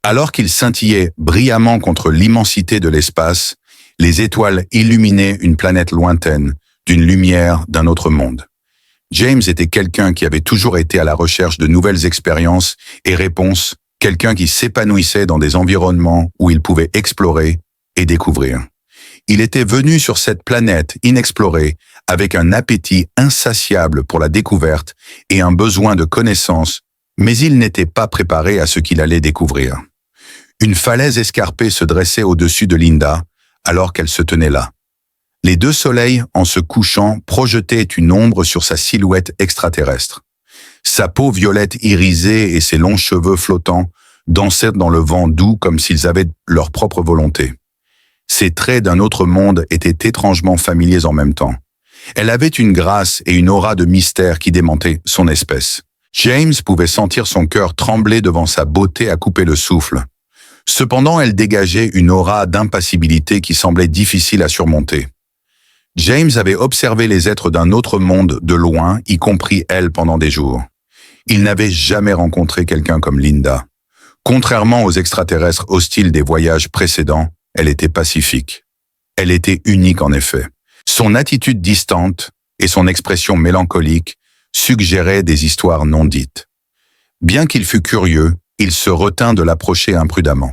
Alors qu'il scintillait brillamment contre l'immensité de l'espace, les étoiles illuminaient une planète lointaine, d'une lumière d'un autre monde. James était quelqu'un qui avait toujours été à la recherche de nouvelles expériences et réponses, quelqu'un qui s'épanouissait dans des environnements où il pouvait explorer et découvrir. Il était venu sur cette planète inexplorée avec un appétit insatiable pour la découverte et un besoin de connaissance, mais il n'était pas préparé à ce qu'il allait découvrir. Une falaise escarpée se dressait au-dessus de Linda, alors qu'elle se tenait là. Les deux soleils, en se couchant, projetaient une ombre sur sa silhouette extraterrestre. Sa peau violette irisée et ses longs cheveux flottants dansaient dans le vent doux comme s'ils avaient leur propre volonté. Ses traits d'un autre monde étaient étrangement familiers en même temps. Elle avait une grâce et une aura de mystère qui démentaient son espèce. James pouvait sentir son cœur trembler devant sa beauté à couper le souffle. Cependant, elle dégageait une aura d'impassibilité qui semblait difficile à surmonter. James avait observé les êtres d'un autre monde de loin, y compris elle pendant des jours. Il n'avait jamais rencontré quelqu'un comme Linda. Contrairement aux extraterrestres hostiles des voyages précédents, elle était pacifique. Elle était unique en effet. Son attitude distante et son expression mélancolique suggéraient des histoires non dites. Bien qu'il fût curieux, il se retint de l'approcher imprudemment.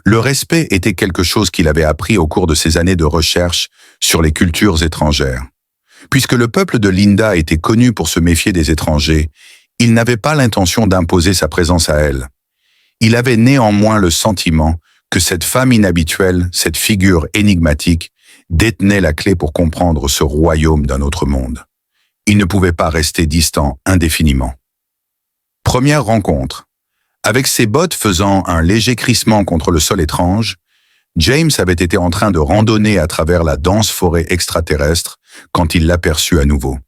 Le respect était quelque chose qu'il avait appris au cours de ses années de recherche sur les cultures étrangères. Puisque le peuple de Linda était connu pour se méfier des étrangers, il n'avait pas l'intention d'imposer sa présence à elle. Il avait néanmoins le sentiment que cette femme inhabituelle, cette figure énigmatique, détenait la clé pour comprendre ce royaume d'un autre monde. Il ne pouvait pas rester distant indéfiniment. Première rencontre. Avec ses bottes faisant un léger crissement contre le sol étrange, James avait été en train de randonner à travers la dense forêt extraterrestre quand il l'aperçut à nouveau.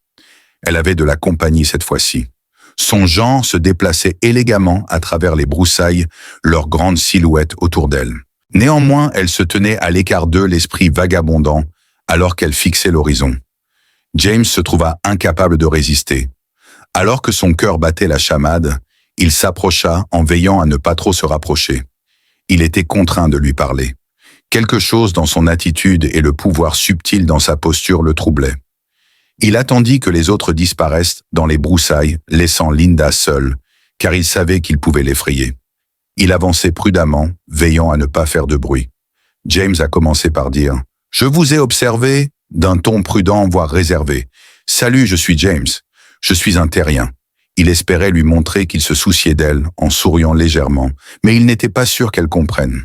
Elle avait de la compagnie cette fois-ci. Son genre se déplaçait élégamment à travers les broussailles, leurs grandes silhouettes autour d'elle. Néanmoins, elle se tenait à l'écart d'eux, l'esprit vagabondant, alors qu'elle fixait l'horizon. James se trouva incapable de résister. Alors que son cœur battait la chamade, il s'approcha en veillant à ne pas trop se rapprocher. Il était contraint de lui parler. Quelque chose dans son attitude et le pouvoir subtil dans sa posture le troublaient. Il attendit que les autres disparaissent dans les broussailles, laissant Linda seule, car il savait qu'il pouvait l'effrayer. Il avançait prudemment, veillant à ne pas faire de bruit. James a commencé par dire « Je vous ai observé » d'un ton prudent, voire réservé. « Salut, je suis James. Je suis un terrien. » Il espérait lui montrer qu'il se souciait d'elle en souriant légèrement, mais il n'était pas sûr qu'elle comprenne.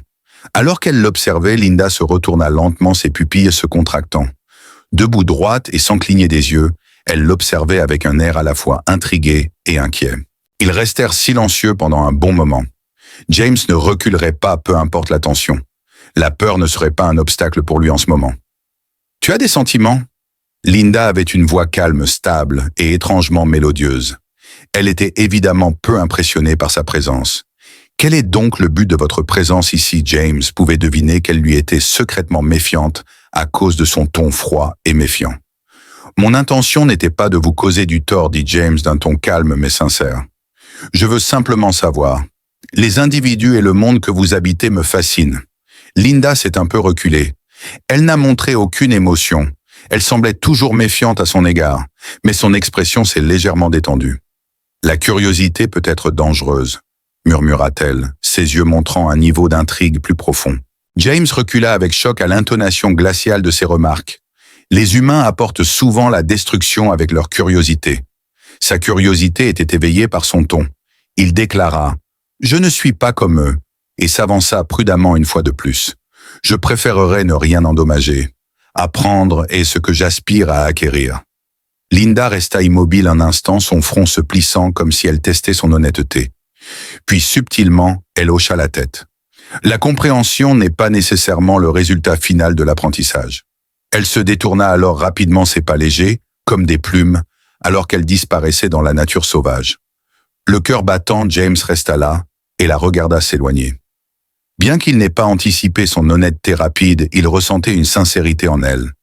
Alors qu'elle l'observait, Linda se retourna lentement, ses pupilles se contractant. Debout droite et sans cligner des yeux, elle l'observait avec un air à la fois intrigué et inquiet. Ils restèrent silencieux pendant un bon moment. James ne reculerait pas, peu importe la tension. La peur ne serait pas un obstacle pour lui en ce moment. « Tu as des sentiments ?» Linda avait une voix calme, stable et étrangement mélodieuse. Elle était évidemment peu impressionnée par sa présence. « Quel est donc le but de votre présence ici ?» James pouvait deviner qu'elle lui était secrètement méfiante à cause de son ton froid et méfiant. « Mon intention n'était pas de vous causer du tort, » dit James d'un ton calme mais sincère. « Je veux simplement savoir. Les individus et le monde que vous habitez me fascinent. » Linda s'est un peu reculée. Elle n'a montré aucune émotion. Elle semblait toujours méfiante à son égard, mais son expression s'est légèrement détendue. « La curiosité peut être dangereuse, » murmura-t-elle, ses yeux montrant un niveau d'intrigue plus profond. James recula avec choc à l'intonation glaciale de ses remarques. Les humains apportent souvent la destruction avec leur curiosité. Sa curiosité était éveillée par son ton. Il déclara « Je ne suis pas comme eux » et s'avança prudemment une fois de plus. « Je préférerais ne rien endommager. Apprendre est ce que j'aspire à acquérir. » Linda resta immobile un instant, son front se plissant comme si elle testait son honnêteté. Puis subtilement, elle hocha la tête. La compréhension n'est pas nécessairement le résultat final de l'apprentissage. Elle se détourna alors rapidement ses pas légers, comme des plumes, alors qu'elle disparaissait dans la nature sauvage. Le cœur battant, James resta là et la regarda s'éloigner. Bien qu'il n'ait pas anticipé son honnêteté rapide, il ressentait une sincérité en elle.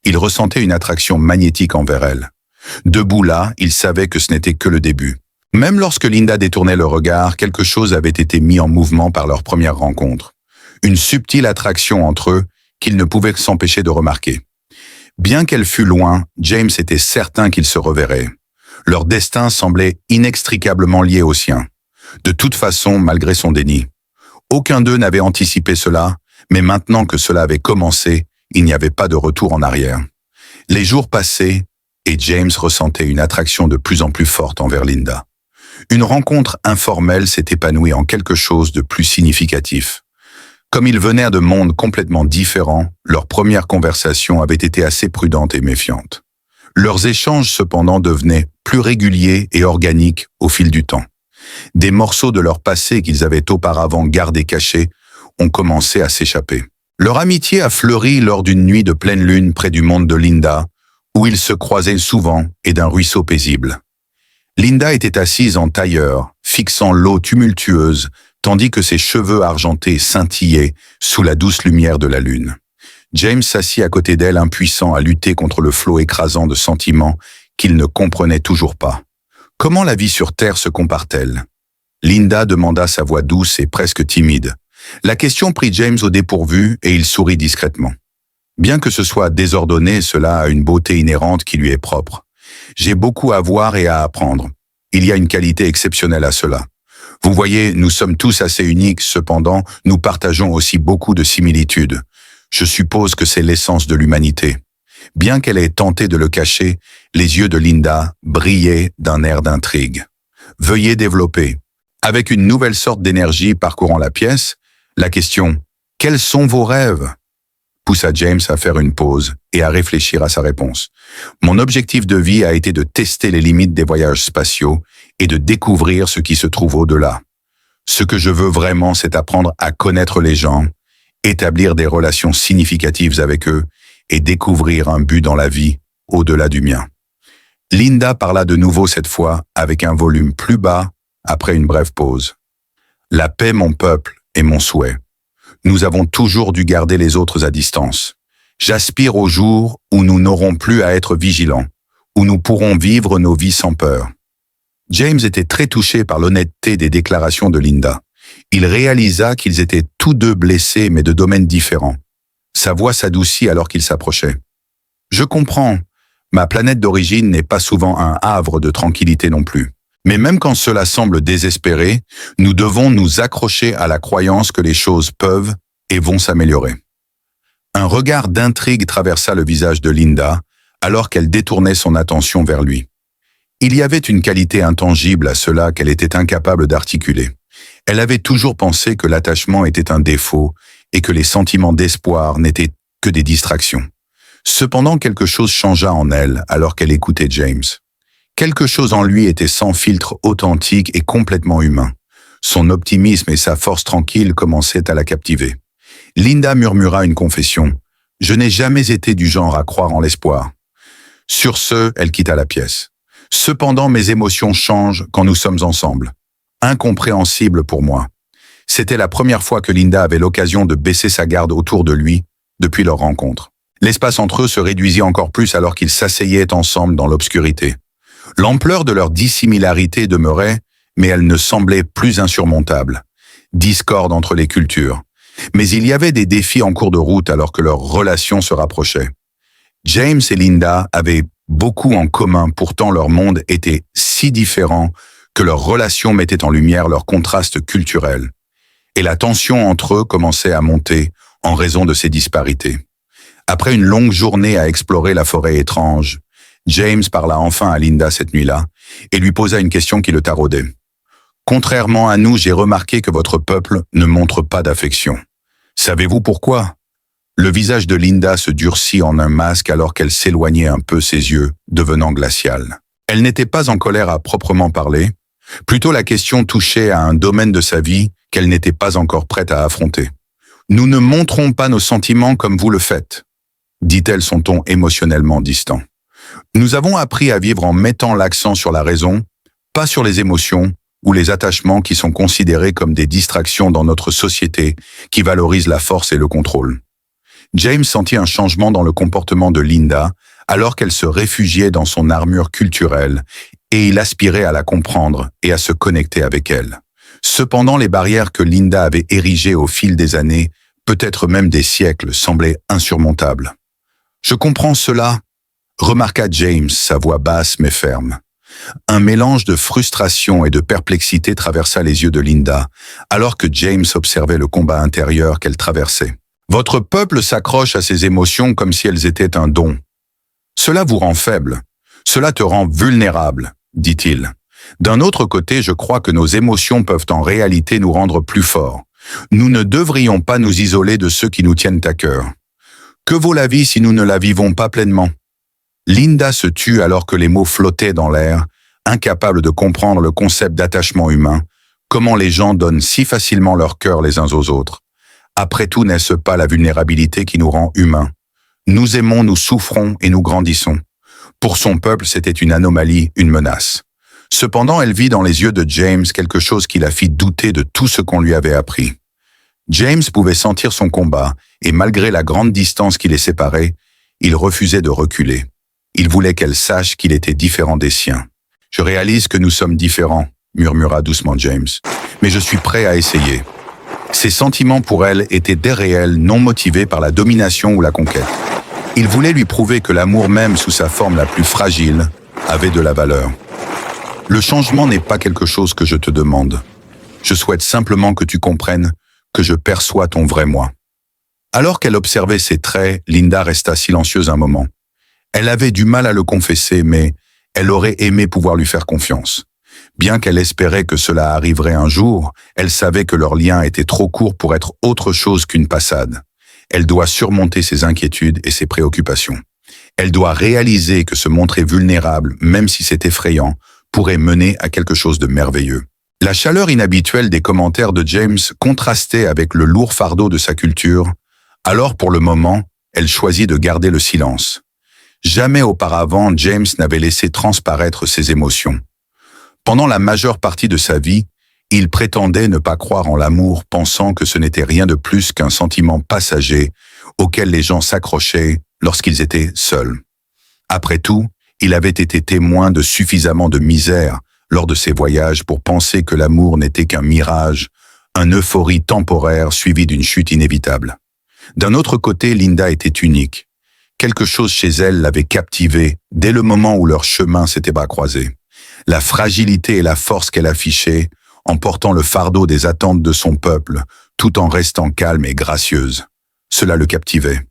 Il ressentait une attraction magnétique envers elle. Debout là, il savait que ce n'était que le début. Même lorsque Linda détournait le regard, quelque chose avait été mis en mouvement par leur première rencontre. Une subtile attraction entre eux qu'ils ne pouvaient s'empêcher de remarquer. Bien qu'elle fût loin, James était certain qu'ils se reverraient. Leur destin semblait inextricablement lié au sien. De toute façon, malgré son déni. Aucun d'eux n'avait anticipé cela, mais maintenant que cela avait commencé, il n'y avait pas de retour en arrière. Les jours passaient, et James ressentait une attraction de plus en plus forte envers Linda. Une rencontre informelle s'est épanouie en quelque chose de plus significatif. Comme ils venaient de mondes complètement différents, leur première conversation avait été assez prudente et méfiante. Leurs échanges cependant devenaient plus réguliers et organiques au fil du temps. Des morceaux de leur passé qu'ils avaient auparavant gardés cachés ont commencé à s'échapper. Leur amitié a fleuri lors d'une nuit de pleine lune près du monde de Linda, où ils se croisaient souvent et d'un ruisseau paisible. Linda était assise en tailleur, fixant l'eau tumultueuse, tandis que ses cheveux argentés scintillaient sous la douce lumière de la lune. James s'assit à côté d'elle, impuissant à lutter contre le flot écrasant de sentiments qu'il ne comprenait toujours pas. Comment la vie sur Terre se compare-t-elle? Linda demanda sa voix douce et presque timide. La question prit James au dépourvu et il sourit discrètement. Bien que ce soit désordonné, cela a une beauté inhérente qui lui est propre. J'ai beaucoup à voir et à apprendre. Il y a une qualité exceptionnelle à cela. Vous voyez, nous sommes tous assez uniques, cependant, nous partageons aussi beaucoup de similitudes. Je suppose que c'est l'essence de l'humanité. Bien qu'elle ait tenté de le cacher, les yeux de Linda brillaient d'un air d'intrigue. Veuillez développer. Avec une nouvelle sorte d'énergie parcourant la pièce, la question « Quels sont vos rêves ?» poussa James à faire une pause et à réfléchir à sa réponse. « Mon objectif de vie a été de tester les limites des voyages spatiaux et de découvrir ce qui se trouve au-delà. Ce que je veux vraiment, c'est apprendre à connaître les gens, établir des relations significatives avec eux et découvrir un but dans la vie au-delà du mien. » Linda parla de nouveau cette fois avec un volume plus bas après une brève pause. « La paix, mon peuple, est mon souhait. Nous avons toujours dû garder les autres à distance. J'aspire au jour où nous n'aurons plus à être vigilants, où nous pourrons vivre nos vies sans peur. » James était très touché par l'honnêteté des déclarations de Linda. Il réalisa qu'ils étaient tous deux blessés mais de domaines différents. Sa voix s'adoucit alors qu'ils s'approchaient. « Je comprends. Ma planète d'origine n'est pas souvent un havre de tranquillité non plus. Mais même quand cela semble désespéré, nous devons nous accrocher à la croyance que les choses peuvent et vont s'améliorer. » Un regard d'intrigue traversa le visage de Linda alors qu'elle détournait son attention vers lui. Il y avait une qualité intangible à cela qu'elle était incapable d'articuler. Elle avait toujours pensé que l'attachement était un défaut et que les sentiments d'espoir n'étaient que des distractions. Cependant, quelque chose changea en elle alors qu'elle écoutait James. Quelque chose en lui était sans filtre, authentique et complètement humain. Son optimisme et sa force tranquille commençaient à la captiver. Linda murmura une confession. « Je n'ai jamais été du genre à croire en l'espoir. » Sur ce, elle quitta la pièce. « Cependant, mes émotions changent quand nous sommes ensemble. Incompréhensible pour moi. » C'était la première fois que Linda avait l'occasion de baisser sa garde autour de lui depuis leur rencontre. L'espace entre eux se réduisit encore plus alors qu'ils s'asseyaient ensemble dans l'obscurité. L'ampleur de leur dissimilarité demeurait, mais elle ne semblait plus insurmontable. Discorde entre les cultures. Mais il y avait des défis en cours de route alors que leur relation se rapprochait. James et Linda avaient beaucoup en commun, pourtant leur monde était si différent que leur relation mettait en lumière leur contraste culturel. Et la tension entre eux commençait à monter en raison de ces disparités. Après une longue journée à explorer la forêt étrange, James parla enfin à Linda cette nuit-là et lui posa une question qui le taraudait. « Contrairement à nous, j'ai remarqué que votre peuple ne montre pas d'affection. Savez-vous pourquoi ?» Le visage de Linda se durcit en un masque alors qu'elle s'éloignait un peu, ses yeux devenant glaciales. Elle n'était pas en colère à proprement parler, plutôt la question touchait à un domaine de sa vie qu'elle n'était pas encore prête à affronter. « Nous ne montrons pas nos sentiments comme vous le faites, » dit-elle son ton émotionnellement distant. « Nous avons appris à vivre en mettant l'accent sur la raison, pas sur les émotions ou les attachements qui sont considérés comme des distractions dans notre société qui valorisent la force et le contrôle. » James sentit un changement dans le comportement de Linda alors qu'elle se réfugiait dans son armure culturelle et il aspirait à la comprendre et à se connecter avec elle. Cependant, les barrières que Linda avait érigées au fil des années, peut-être même des siècles, semblaient insurmontables. « Je comprends cela », remarqua James, sa voix basse mais ferme. Un mélange de frustration et de perplexité traversa les yeux de Linda, alors que James observait le combat intérieur qu'elle traversait. « Votre peuple s'accroche à ses émotions comme si elles étaient un don. Cela vous rend faible. Cela te rend vulnérable, dit-il. D'un autre côté, je crois que nos émotions peuvent en réalité nous rendre plus forts. Nous ne devrions pas nous isoler de ceux qui nous tiennent à cœur. Que vaut la vie si nous ne la vivons pas pleinement ?» Linda se tut alors que les mots flottaient dans l'air, incapable de comprendre le concept d'attachement humain, comment les gens donnent si facilement leur cœur les uns aux autres. Après tout, n'est-ce pas la vulnérabilité qui nous rend humains? Nous aimons, nous souffrons et nous grandissons. Pour son peuple, c'était une anomalie, une menace. Cependant, elle vit dans les yeux de James quelque chose qui la fit douter de tout ce qu'on lui avait appris. James pouvait sentir son combat, et malgré la grande distance qui les séparait, il refusait de reculer. Il voulait qu'elle sache qu'il était différent des siens. « Je réalise que nous sommes différents », murmura doucement James, « mais je suis prêt à essayer. » Ses sentiments pour elle étaient des réels, non motivés par la domination ou la conquête. Il voulait lui prouver que l'amour même sous sa forme la plus fragile avait de la valeur. « Le changement n'est pas quelque chose que je te demande. Je souhaite simplement que tu comprennes que je perçois ton vrai moi. » Alors qu'elle observait ses traits, Linda resta silencieuse un moment. Elle avait du mal à le confesser, mais elle aurait aimé pouvoir lui faire confiance. Bien qu'elle espérait que cela arriverait un jour, elle savait que leur lien était trop court pour être autre chose qu'une passade. Elle doit surmonter ses inquiétudes et ses préoccupations. Elle doit réaliser que se montrer vulnérable, même si c'est effrayant, pourrait mener à quelque chose de merveilleux. La chaleur inhabituelle des commentaires de James contrastait avec le lourd fardeau de sa culture, alors pour le moment, elle choisit de garder le silence. Jamais auparavant, James n'avait laissé transparaître ses émotions. Pendant la majeure partie de sa vie, il prétendait ne pas croire en l'amour, pensant que ce n'était rien de plus qu'un sentiment passager auquel les gens s'accrochaient lorsqu'ils étaient seuls. Après tout, il avait été témoin de suffisamment de misère lors de ses voyages pour penser que l'amour n'était qu'un mirage, une euphorie temporaire suivie d'une chute inévitable. D'un autre côté, Linda était unique. Quelque chose chez elle l'avait captivée dès le moment où leurs chemins s'étaient croisés. La fragilité et la force qu'elle affichait, en portant le fardeau des attentes de son peuple, tout en restant calme et gracieuse. Cela le captivait.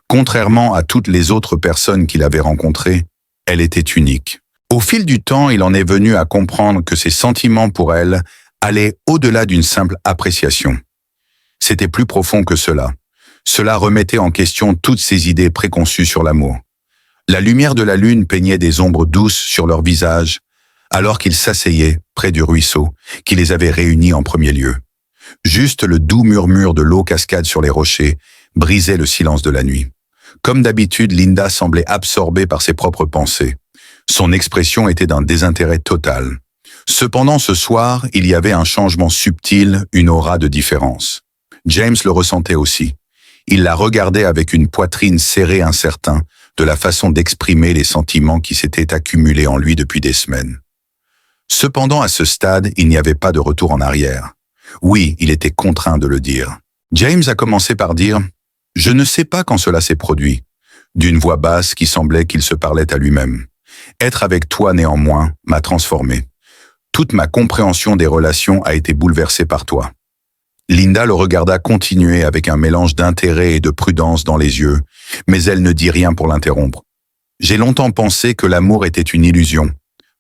Contrairement à toutes les autres personnes qu'il avait rencontrées, elle était unique. Au fil du temps, il en est venu à comprendre que ses sentiments pour elle allaient au-delà d'une simple appréciation. C'était plus profond que cela. Cela remettait en question toutes ses idées préconçues sur l'amour. La lumière de la lune peignait des ombres douces sur leurs visages, alors qu'ils s'asseyaient près du ruisseau qui les avait réunis en premier lieu. Juste le doux murmure de l'eau cascade sur les rochers brisait le silence de la nuit. Comme d'habitude, Linda semblait absorbée par ses propres pensées. Son expression était d'un désintérêt total. Cependant, ce soir, il y avait un changement subtil, une aura de différence. James le ressentait aussi. Il la regardait avec une poitrine serrée incertain de la façon d'exprimer les sentiments qui s'étaient accumulés en lui depuis des semaines. Cependant, à ce stade, il n'y avait pas de retour en arrière. Oui, il était contraint de le dire. James a commencé par dire « Je ne sais pas quand cela s'est produit », d'une voix basse qui semblait qu'il se parlait à lui-même. « Être avec toi, néanmoins, m'a transformé. Toute ma compréhension des relations a été bouleversée par toi. » Linda le regarda continuer avec un mélange d'intérêt et de prudence dans les yeux, mais elle ne dit rien pour l'interrompre. « J'ai longtemps pensé que l'amour était une illusion, »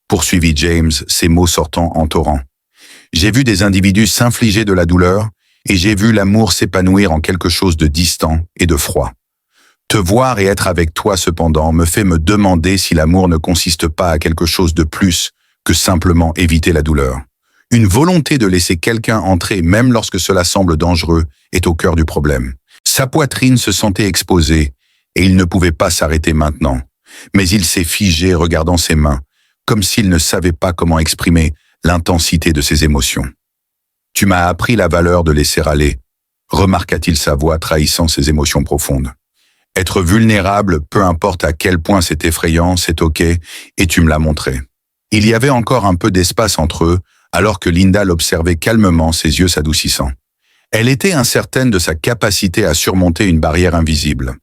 poursuivit James, ses mots sortant en torrent. « J'ai vu des individus s'infliger de la douleur, et j'ai vu l'amour s'épanouir en quelque chose de distant et de froid. Te voir et être avec toi, cependant, me fait me demander si l'amour ne consiste pas à quelque chose de plus que simplement éviter la douleur. Une volonté de laisser quelqu'un entrer, même lorsque cela semble dangereux, est au cœur du problème. Sa poitrine se sentait exposée, et il ne pouvait pas s'arrêter maintenant. Mais il s'est figé regardant ses mains, comme s'il ne savait pas comment exprimer l'intensité de ses émotions. « Tu m'as appris la valeur de laisser aller », remarqua-t-il sa voix trahissant ses émotions profondes. « Être vulnérable, peu importe à quel point c'est effrayant, c'est ok, et tu me l'as montré. » Il y avait encore un peu d'espace entre eux, alors que Linda l'observait calmement, ses yeux s'adoucissant. Elle était incertaine de sa capacité à surmonter une barrière invisible.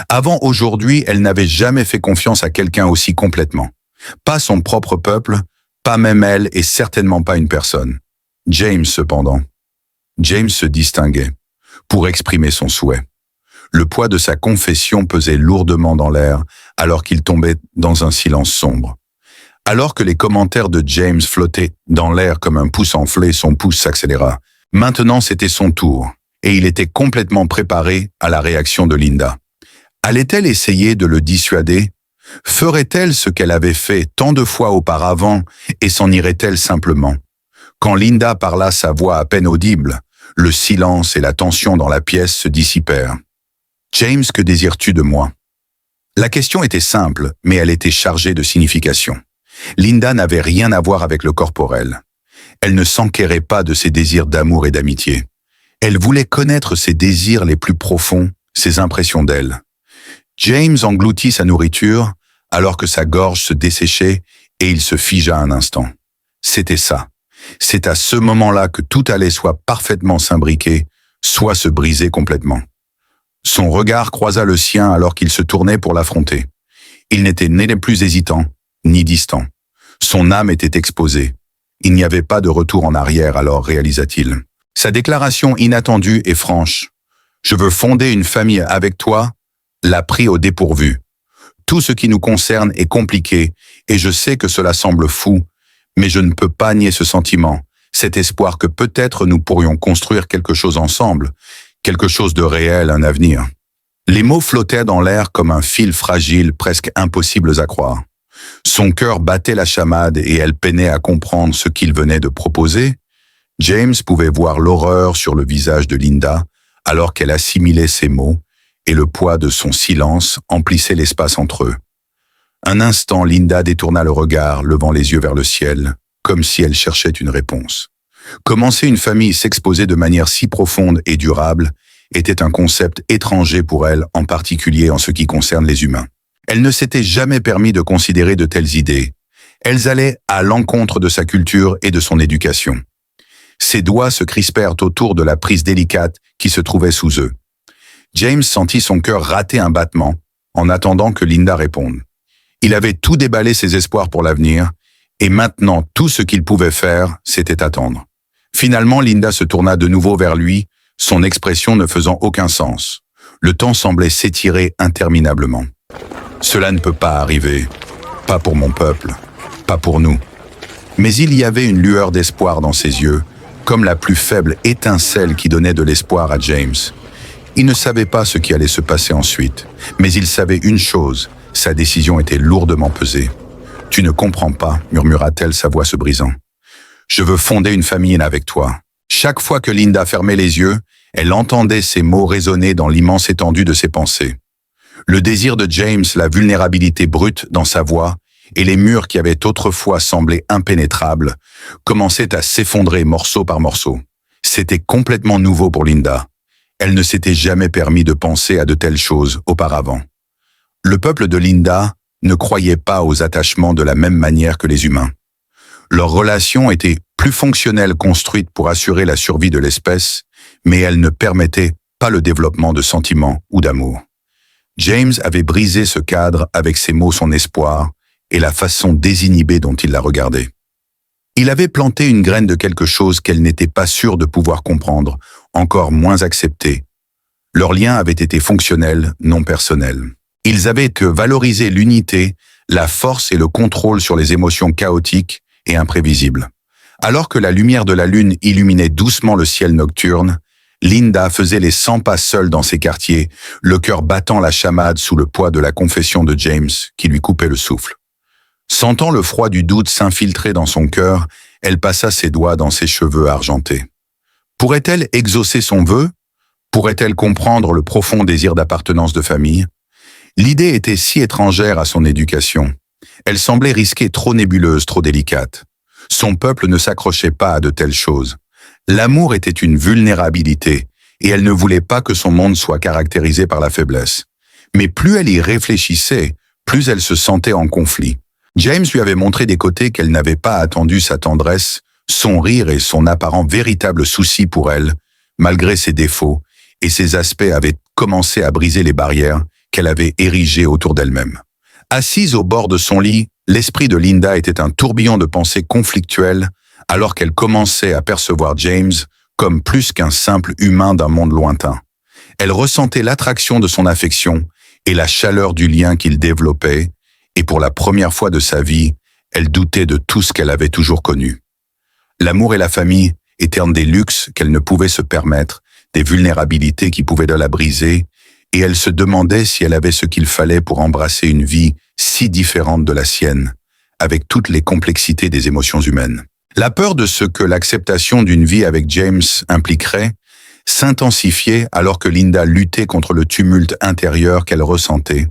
Avant aujourd'hui, elle n'avait jamais fait confiance à quelqu'un aussi complètement. Pas son propre peuple, pas même elle et certainement pas une personne. James, cependant. James se distinguait, pour exprimer son souhait. Le poids de sa confession pesait lourdement dans l'air, alors qu'il tombait dans un silence sombre. Alors que les commentaires de James flottaient dans l'air comme un pouce enflé, son pouce s'accéléra. Maintenant, c'était son tour, et il était complètement préparé à la réaction de Linda. Allait-elle essayer de le dissuader? Ferait-elle ce qu'elle avait fait tant de fois auparavant et s'en irait-elle simplement? Quand Linda parla, sa voix à peine audible, le silence et la tension dans la pièce se dissipèrent. « James, que désires-tu de moi ?» La question était simple, mais elle était chargée de signification. Linda n'avait rien à voir avec le corporel. Elle ne s'enquérait pas de ses désirs d'amour et d'amitié. Elle voulait connaître ses désirs les plus profonds, ses impressions d'elle. James engloutit sa nourriture, alors que sa gorge se desséchait et il se figea un instant. C'était ça. C'est à ce moment-là que tout allait soit parfaitement s'imbriquer, soit se briser complètement. Son regard croisa le sien alors qu'il se tournait pour l'affronter. Il n'était ni plus hésitant, ni distant. Son âme était exposée. Il n'y avait pas de retour en arrière, alors réalisa-t-il. Sa déclaration inattendue et franche, « Je veux fonder une famille avec toi », l'a pris au dépourvu. Tout ce qui nous concerne est compliqué, et je sais que cela semble fou, mais je ne peux pas nier ce sentiment, cet espoir que peut-être nous pourrions construire quelque chose ensemble, quelque chose de réel, un avenir. Les mots flottaient dans l'air comme un fil fragile, presque impossibles à croire. Son cœur battait la chamade et elle peinait à comprendre ce qu'il venait de proposer. James pouvait voir l'horreur sur le visage de Linda alors qu'elle assimilait ces mots, et le poids de son silence emplissait l'espace entre eux. Un instant, Linda détourna le regard, levant les yeux vers le ciel, comme si elle cherchait une réponse. Commencer une famille, s'exposer de manière si profonde et durable, était un concept étranger pour elle, en particulier en ce qui concerne les humains. Elle ne s'était jamais permis de considérer de telles idées. Elles allaient à l'encontre de sa culture et de son éducation. Ses doigts se crispèrent autour de la prise délicate qui se trouvait sous eux. James sentit son cœur rater un battement, en attendant que Linda réponde. Il avait tout déballé ses espoirs pour l'avenir, et maintenant tout ce qu'il pouvait faire, c'était attendre. Finalement, Linda se tourna de nouveau vers lui, son expression ne faisant aucun sens. Le temps semblait s'étirer interminablement. « Cela ne peut pas arriver. Pas pour mon peuple. Pas pour nous. » Mais il y avait une lueur d'espoir dans ses yeux, comme la plus faible étincelle qui donnait de l'espoir à James. Il ne savait pas ce qui allait se passer ensuite, mais il savait une chose, sa décision était lourdement pesée. « Tu ne comprends pas, » murmura-t-elle, sa voix se brisant. « Je veux fonder une famille avec toi. » Chaque fois que Linda fermait les yeux, elle entendait ces mots résonner dans l'immense étendue de ses pensées. Le désir de James, la vulnérabilité brute dans sa voix, et les murs qui avaient autrefois semblé impénétrables, commençaient à s'effondrer morceau par morceau. C'était complètement nouveau pour Linda. Elle ne s'était jamais permis de penser à de telles choses auparavant. Le peuple de Linda ne croyait pas aux attachements de la même manière que les humains. Leur relation était plus fonctionnelle, construite pour assurer la survie de l'espèce, mais elle ne permettait pas le développement de sentiments ou d'amour. James avait brisé ce cadre avec ses mots, son espoir, et la façon désinhibée dont il la regardait. Il avait planté une graine de quelque chose qu'elle n'était pas sûre de pouvoir comprendre, encore moins accepter. Leur lien avait été fonctionnel, non personnel. Ils avaient que valoriser l'unité, la force et le contrôle sur les émotions chaotiques et imprévisibles. Alors que la lumière de la lune illuminait doucement le ciel nocturne, Linda faisait les 100 pas seule dans ses quartiers, le cœur battant la chamade sous le poids de la confession de James qui lui coupait le souffle. Sentant le froid du doute s'infiltrer dans son cœur, elle passa ses doigts dans ses cheveux argentés. Pourrait-elle exaucer son vœu? Pourrait-elle comprendre le profond désir d'appartenance de famille? L'idée était si étrangère à son éducation. Elle semblait risquer trop nébuleuse, trop délicate. Son peuple ne s'accrochait pas à de telles choses. L'amour était une vulnérabilité, et elle ne voulait pas que son monde soit caractérisé par la faiblesse. Mais plus elle y réfléchissait, plus elle se sentait en conflit. James lui avait montré des côtés qu'elle n'avait pas attendus, sa tendresse, son rire et son apparent véritable souci pour elle, malgré ses défauts, et ses aspects avaient commencé à briser les barrières qu'elle avait érigées autour d'elle-même. Assise au bord de son lit, l'esprit de Linda était un tourbillon de pensées conflictuelles alors qu'elle commençait à percevoir James comme plus qu'un simple humain d'un monde lointain. Elle ressentait l'attraction de son affection et la chaleur du lien qu'il développait, et pour la première fois de sa vie, elle doutait de tout ce qu'elle avait toujours connu. L'amour et la famille étaient des luxes qu'elle ne pouvait se permettre, des vulnérabilités qui pouvaient la briser, et elle se demandait si elle avait ce qu'il fallait pour embrasser une vie si différente de la sienne, avec toutes les complexités des émotions humaines. La peur de ce que l'acceptation d'une vie avec James impliquerait s'intensifiait alors que Linda luttait contre le tumulte intérieur qu'elle ressentait.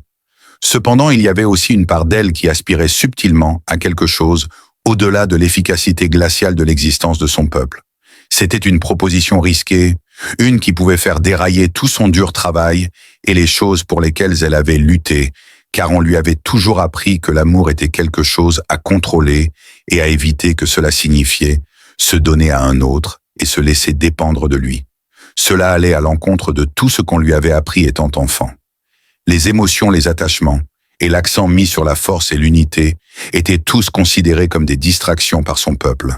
Cependant, il y avait aussi une part d'elle qui aspirait subtilement à quelque chose au-delà de l'efficacité glaciale de l'existence de son peuple. C'était une proposition risquée, une qui pouvait faire dérailler tout son dur travail et les choses pour lesquelles elle avait lutté, car on lui avait toujours appris que l'amour était quelque chose à contrôler et à éviter, que cela signifiait se donner à un autre et se laisser dépendre de lui. Cela allait à l'encontre de tout ce qu'on lui avait appris étant enfant. Les émotions, les attachements et l'accent mis sur la force et l'unité étaient tous considérés comme des distractions par son peuple.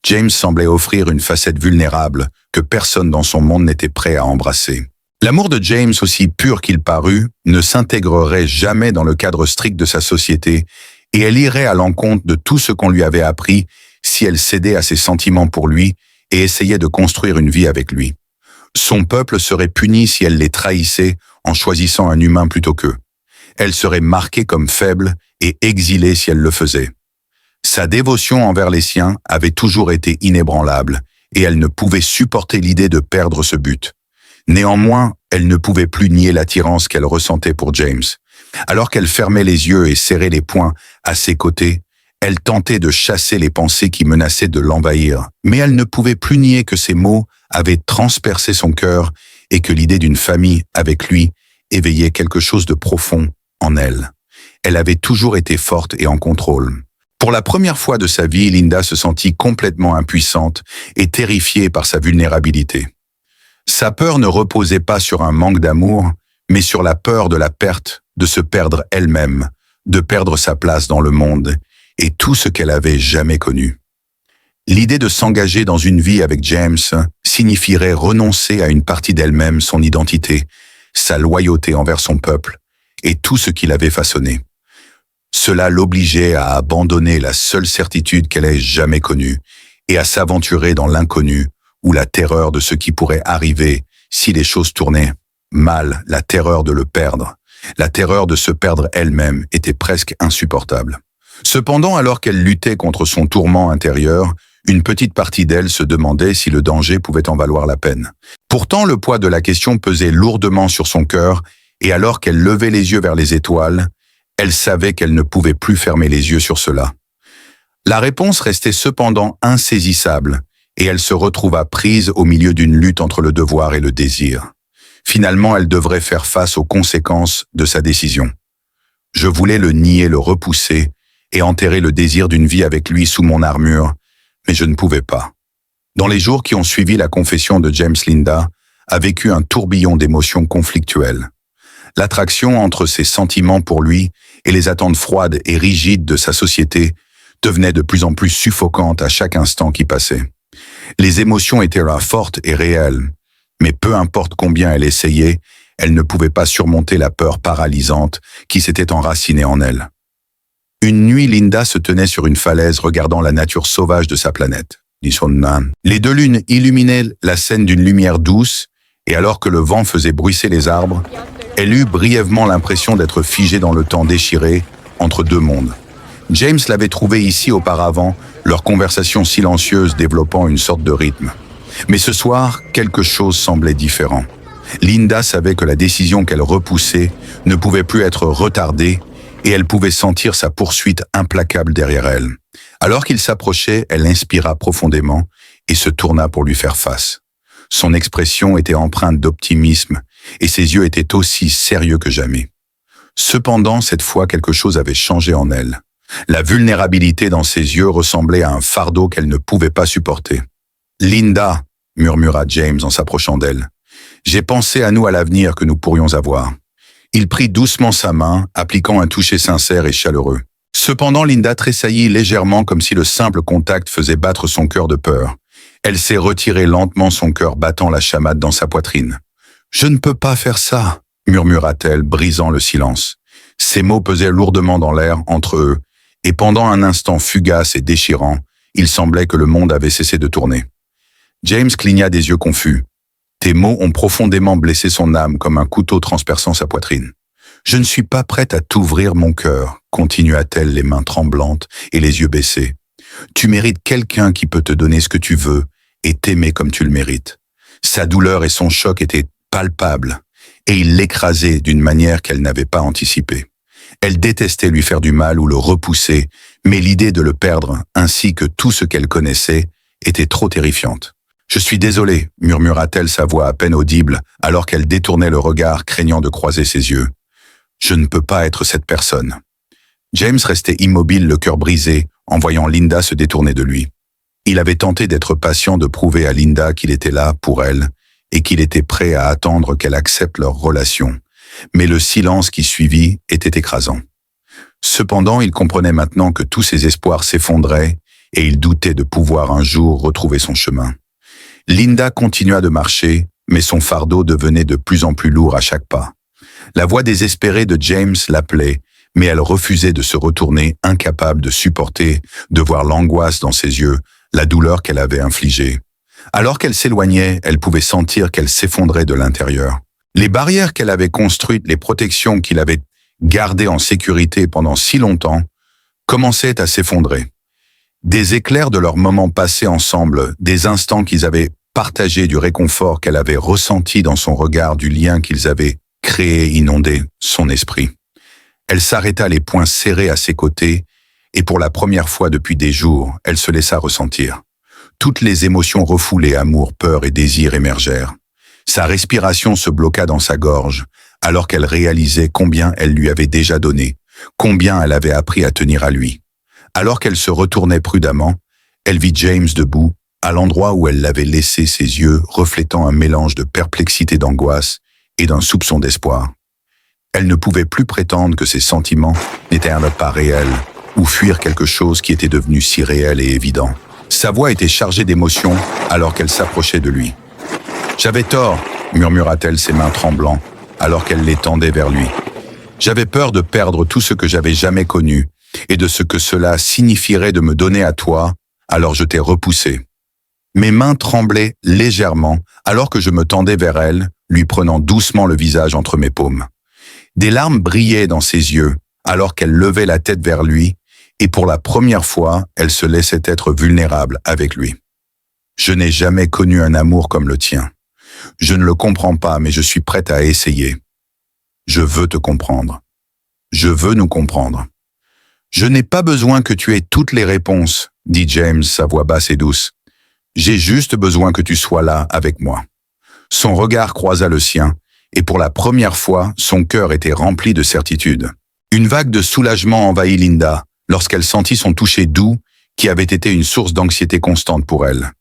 James semblait offrir une facette vulnérable que personne dans son monde n'était prêt à embrasser. L'amour de James, aussi pur qu'il parut, ne s'intégrerait jamais dans le cadre strict de sa société et elle irait à l'encontre de tout ce qu'on lui avait appris si elle cédait à ses sentiments pour lui et essayait de construire une vie avec lui. Son peuple serait puni si elle les trahissait en choisissant un humain plutôt qu'eux. Elle serait marquée comme faible et exilée si elle le faisait. Sa dévotion envers les siens avait toujours été inébranlable et elle ne pouvait supporter l'idée de perdre ce but. Néanmoins, elle ne pouvait plus nier l'attirance qu'elle ressentait pour James. Alors qu'elle fermait les yeux et serrait les poings à ses côtés, elle tentait de chasser les pensées qui menaçaient de l'envahir. Mais elle ne pouvait plus nier que ces mots avaient transpercé son cœur et que l'idée d'une famille avec lui éveillait quelque chose de profond en elle. Elle avait toujours été forte et en contrôle. Pour la première fois de sa vie, Linda se sentit complètement impuissante et terrifiée par sa vulnérabilité. Sa peur ne reposait pas sur un manque d'amour, mais sur la peur de la perte, de se perdre elle-même, de perdre sa place dans le monde et tout ce qu'elle avait jamais connu. L'idée de s'engager dans une vie avec James signifierait renoncer à une partie d'elle-même, son identité, sa loyauté envers son peuple et tout ce qu'il avait façonné. Cela l'obligeait à abandonner la seule certitude qu'elle ait jamais connue et à s'aventurer dans l'inconnu ou la terreur de ce qui pourrait arriver si les choses tournaient mal, la terreur de le perdre. La terreur de se perdre elle-même était presque insupportable. Cependant, alors qu'elle luttait contre son tourment intérieur, une petite partie d'elle se demandait si le danger pouvait en valoir la peine. Pourtant, le poids de la question pesait lourdement sur son cœur, et alors qu'elle levait les yeux vers les étoiles, elle savait qu'elle ne pouvait plus fermer les yeux sur cela. La réponse restait cependant insaisissable, et elle se retrouva prise au milieu d'une lutte entre le devoir et le désir. Finalement, elle devrait faire face aux conséquences de sa décision. Je voulais le nier, le repousser, et enterrer le désir d'une vie avec lui sous mon armure, mais je ne pouvais pas. Dans les jours qui ont suivi la confession de James, Linda a vécu un tourbillon d'émotions conflictuelles. L'attraction entre ses sentiments pour lui et les attentes froides et rigides de sa société devenait de plus en plus suffocante à chaque instant qui passait. Les émotions étaient là fortes et réelles, mais peu importe combien elle essayait, elle ne pouvait pas surmonter la peur paralysante qui s'était enracinée en elle. Une nuit, Linda se tenait sur une falaise regardant la nature sauvage de sa planète. Les deux lunes illuminaient la scène d'une lumière douce, et alors que le vent faisait bruisser les arbres, elle eut brièvement l'impression d'être figée dans le temps déchiré entre deux mondes. James l'avait trouvée ici auparavant, leur conversation silencieuse développant une sorte de rythme. Mais ce soir, quelque chose semblait différent. Linda savait que la décision qu'elle repoussait ne pouvait plus être retardée et elle pouvait sentir sa poursuite implacable derrière elle. Alors qu'il s'approchait, elle inspira profondément et se tourna pour lui faire face. Son expression était empreinte d'optimisme et ses yeux étaient aussi sérieux que jamais. Cependant, cette fois, quelque chose avait changé en elle. La vulnérabilité dans ses yeux ressemblait à un fardeau qu'elle ne pouvait pas supporter. « Linda », murmura James en s'approchant d'elle, « j'ai pensé à nous à l'avenir que nous pourrions avoir. » Il prit doucement sa main, appliquant un toucher sincère et chaleureux. Cependant, Linda tressaillit légèrement comme si le simple contact faisait battre son cœur de peur. Elle s'est retirée lentement, son cœur battant la chamade dans sa poitrine. « Je ne peux pas faire ça », murmura-t-elle, brisant le silence. Ces mots pesaient lourdement dans l'air entre eux, et pendant un instant fugace et déchirant, il semblait que le monde avait cessé de tourner. James cligna des yeux confus. Tes mots ont profondément blessé son âme comme un couteau transperçant sa poitrine. Je ne suis pas prête à t'ouvrir mon cœur, continua-t-elle, les mains tremblantes et les yeux baissés. Tu mérites quelqu'un qui peut te donner ce que tu veux et t'aimer comme tu le mérites. Sa douleur et son choc étaient palpables, et il l'écrasait d'une manière qu'elle n'avait pas anticipée. Elle détestait lui faire du mal ou le repousser, mais l'idée de le perdre, ainsi que tout ce qu'elle connaissait, était trop terrifiante. « Je suis désolée », murmura-t-elle, sa voix à peine audible, alors qu'elle détournait le regard, craignant de croiser ses yeux. « Je ne peux pas être cette personne. » James restait immobile, le cœur brisé, en voyant Linda se détourner de lui. Il avait tenté d'être patient, de prouver à Linda qu'il était là pour elle, et qu'il était prêt à attendre qu'elle accepte leur relation. Mais le silence qui suivit était écrasant. Cependant, il comprenait maintenant que tous ses espoirs s'effondraient, et il doutait de pouvoir un jour retrouver son chemin. Linda continua de marcher, mais son fardeau devenait de plus en plus lourd à chaque pas. La voix désespérée de James l'appelait, mais elle refusait de se retourner, incapable de supporter, de voir l'angoisse dans ses yeux, la douleur qu'elle avait infligée. Alors qu'elle s'éloignait, elle pouvait sentir qu'elle s'effondrait de l'intérieur. Les barrières qu'elle avait construites, les protections qu'il avait gardées en sécurité pendant si longtemps, commençaient à s'effondrer. Des éclairs de leurs moments passés ensemble, des instants qu'ils avaient partagés, du réconfort qu'elle avait ressenti dans son regard, du lien qu'ils avaient créé, inondé son esprit. Elle s'arrêta, les poings serrés à ses côtés, et pour la première fois depuis des jours, elle se laissa ressentir. Toutes les émotions refoulées, amour, peur et désir émergèrent. Sa respiration se bloqua dans sa gorge, alors qu'elle réalisait combien elle lui avait déjà donné, combien elle avait appris à tenir à lui. Alors qu'elle se retournait prudemment, elle vit James debout, à l'endroit où elle l'avait laissé, ses yeux reflétant un mélange de perplexité, d'angoisse et d'un soupçon d'espoir. Elle ne pouvait plus prétendre que ses sentiments n'étaient pas réels, ou fuir quelque chose qui était devenu si réel et évident. Sa voix était chargée d'émotion alors qu'elle s'approchait de lui. « J'avais tort », murmura-t-elle, ses mains tremblant, alors qu'elle les tendait vers lui. « J'avais peur de perdre tout ce que j'avais jamais connu, et de ce que cela signifierait de me donner à toi, alors je t'ai repoussé. » Mes mains tremblaient légèrement alors que je me tendais vers elle, lui prenant doucement le visage entre mes paumes. Des larmes brillaient dans ses yeux alors qu'elle levait la tête vers lui, et pour la première fois, elle se laissait être vulnérable avec lui. « Je n'ai jamais connu un amour comme le tien. Je ne le comprends pas, mais je suis prête à essayer. Je veux te comprendre. Je veux nous comprendre. » « Je n'ai pas besoin que tu aies toutes les réponses, » dit James, sa voix basse et douce. « J'ai juste besoin que tu sois là avec moi. » Son regard croisa le sien, et pour la première fois, son cœur était rempli de certitude. Une vague de soulagement envahit Linda lorsqu'elle sentit son toucher doux qui avait été une source d'anxiété constante pour elle.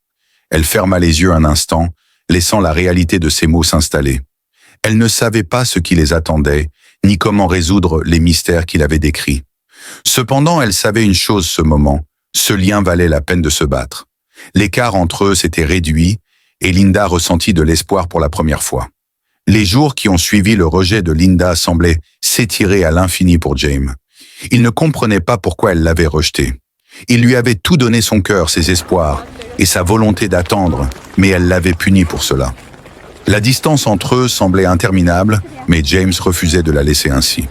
Elle ferma les yeux un instant, laissant la réalité de ses mots s'installer. Elle ne savait pas ce qui les attendait, ni comment résoudre les mystères qu'il avait décrits. Cependant, elle savait une chose ce moment, ce lien valait la peine de se battre. L'écart entre eux s'était réduit, et Linda ressentit de l'espoir pour la première fois. Les jours qui ont suivi le rejet de Linda semblaient s'étirer à l'infini pour James. Il ne comprenait pas pourquoi elle l'avait rejeté. Il lui avait tout donné, son cœur, ses espoirs et sa volonté d'attendre, mais elle l'avait puni pour cela. La distance entre eux semblait interminable, mais James refusait de la laisser ainsi.